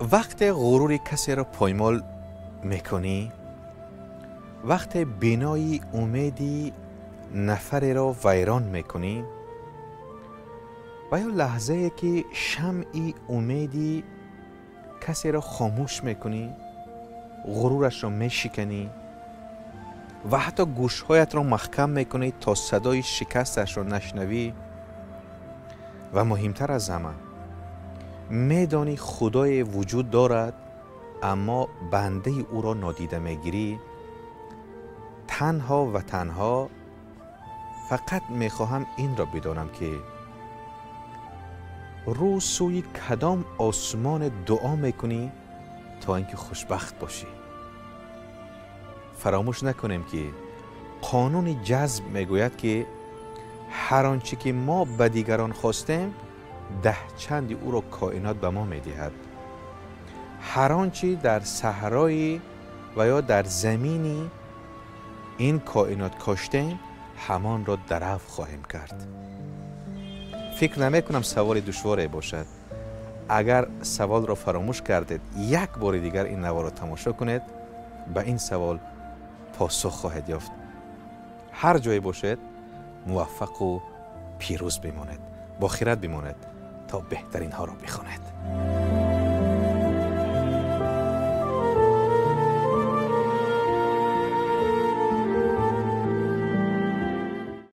وقت غرور کسی را پایمال میکنی، وقت بنای امیدی نفر را ویران میکنی و یا لحظه که شمعی امیدی کسی را خاموش میکنی، غرورش را میشکنی و حتی گوشهایت را محکم میکنی تا صدای شکستش را نشنوی و مهمتر از همه میدانی خدای وجود دارد اما بنده او را نادیده میگیری. تنها و تنها فقط میخواهم این را بدانم که رو سوی کدام آسمان دعا میکنی تا اینکه خوشبخت باشی. فراموش نکنیم که قانون جذب میگوید که هر آنچه که ما به دیگران خواستیم 10 چند او را کائنات به ما میدهد. هر آنچه در صحرای و یا در زمینی این کائنات کاشتیم همان را درو خواهیم کرد. فکر نمی کنم سوال دشواری باشد. اگر سوال را فراموش کردید یک بار دیگر این نوار را تماشا کنید به این سوال پاسخ خواهید یافت. هر جایی باشید موفق و پیروز بمانید، با خیرت بمانید تا بهترین ها را بخواند.